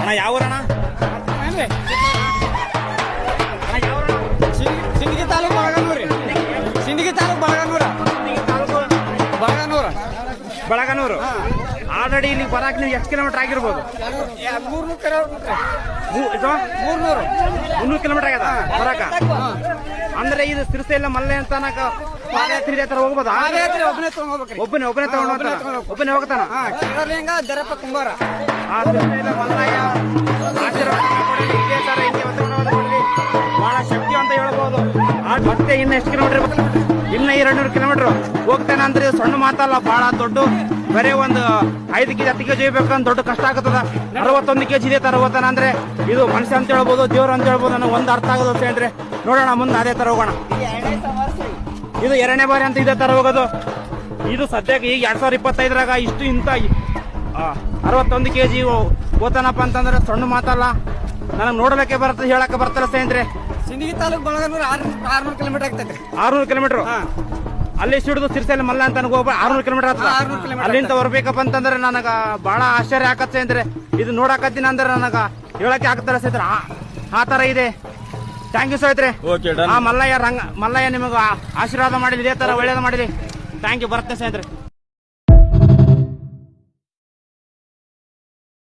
ಅಣ್ಣ ಯಾವ ಊರಣ್ಣ? ಸಿಂದಗಿ ತಾಲೂಕು ಬಳಗನೂರು. ಸಿಂದಗಿ ತಾಲೂಕು ಬಳಗನೂರ. ಬಳಗನೂರು. ಆಲ್ರೆಡಿ ಇಲ್ಲಿ ಬರಾಕ್ ನೀವು ಎಷ್ಟು ಕಿಲೋಮೀಟರ್ ಆಗಿರ್ಬೋದು? 300 ಕಿಲೋಮೀಟರ್. 300 ಕಿಲೋಮೀಟರ್ ಆಗ್ಯದ ಬರಾಕ. ಅಂದ್ರೆ ಇದು ಸಿರಿಸೆಲ್ಲ ಮಲ್ಲೆ ಅಂತ ಪಾದಯಾತ್ರೆ ಇದೇ ತರ ಹೋಗ್ಬೋದಾ? ಒಬ್ಬನೇ ಒಬ್ಬನೇ ಹೋಗ್ತಾನ. ದರಪ್ಪ ಕುಂಬಾರ ಆ ಸಿರಿಸೆಲ್ಲ ಮಲ್ಲಯ್ಯ ಆಶೀರ್ವಾದ ಮಾಡ್ಕೊಡಿ. ಇದೇ ತರ ಹಿಂಗೆ ಒತ್ತಡ ಬಹಳ ಶಕ್ತಿ ಅಂತ ಹೇಳ್ಬೋದು. ಮತ್ತೆ ಇನ್ನ ಎಷ್ಟು ಕಿಲೋಮೀಟರ್? ಇನ್ನ 200 ಕಿಲೋಮೀಟರ್ ಹೋಗ್ತಾನೆ ಅಂದ್ರೆ ಸಣ್ಣ ಮಾತಲ್ಲ, ಬಹಳ ದೊಡ್ಡ. ಬರೇ ಒಂದು 5 ಕೆಜಿ 10 ಕೆಜಿ ಬೇಕಂತ ದೊಡ್ಡ ಕಷ್ಟ ಆಗತ್ತದ. 61 ಕೆಜಿ ಇದೆ ತರ ಹೋಗ್ತಾನ ಅಂದ್ರೆ ಇದು ಮನುಷ್ಯ ಅಂತ ಹೇಳ್ಬೋದು, ದೇವ್ರ ಅಂತ ಹೇಳ್ಬೋದು. ನನಗೆ ಒಂದು ಅರ್ಥ ಆಗೋದು ಅಂದ್ರೆ ನೋಡೋಣ ಮುಂದೆ ಅದೇ ತರ ಹೋಗೋಣ. ಇದು 2ನೇ ಬಾರಿ ಅಂತ ಇದೇ ತರ ಹೋಗೋದು. ಇದು ಸದ್ಯಕ್ಕೆ ಈಗ 2025ರಾಗ ಇಷ್ಟು ಇಂತ 61 ಕೆಜಿ ಹೋತಾನಪ್ಪ ಅಂತಂದ್ರೆ ಸಣ್ಣ ಮಾತಲ್ಲ. ನನಗೆ ನೋಡಲಿಕ್ಕೆ ಬರ್ತದೆ, ಹೇಳಕ್ಕೆ ಬರ್ತಲ್ಲ ಸ್ನೇಹಿತರೆ. ಸಿಂದಗಿ ತಾಲೂಕು ಬಳಗನೂರು 600 ಕಿಲೋಮೀಟರ್ ಆಗ್ತದೆ. 600 ಕಿಲೋಮೀಟರ್ ಅಲ್ಲಿ ಸಿಡಿದು ಸಿರಿಸೆಲ್ಲ ಮಲ್ಲ ಅಂತ ಹೋಗ್ಬ 600 ಕಿಲೋಮೀಟರ್ ಆಗ್ತದೆ. ಅಲ್ಲಿಂದ ಬರ್ಬೇಕಪ್ಪ ಅಂತಂದ್ರೆ ನನಗ ಬಹಳ ಆಶ್ಚರ್ಯ ಆಕತ್ತೆ ಅಂದ್ರೆ ಇದು ನೋಡಕತ್ತೀನಿ ಅಂದ್ರೆ ನನಗ ಹೇಳಕ್ಕೆ ಆಗ್ತಾರ ಸ್ನೇಹಿತರೆ. ಆ ತರ ಇದೆ. ಥ್ಯಾಂಕ್ ಯು ಸ್ನೇಹಿತರೆ. ಮಲ್ಲಯ್ಯ ನಿಮಗೆ ಆಶೀರ್ವಾದ ಮಾಡಲಿ, ಇದೇ ತರ ಒಳ್ಳೇದು ಮಾಡಲಿ. Thank you. ಬರುತ್ತೆ ಸ್ನೇಹಿತರೆ.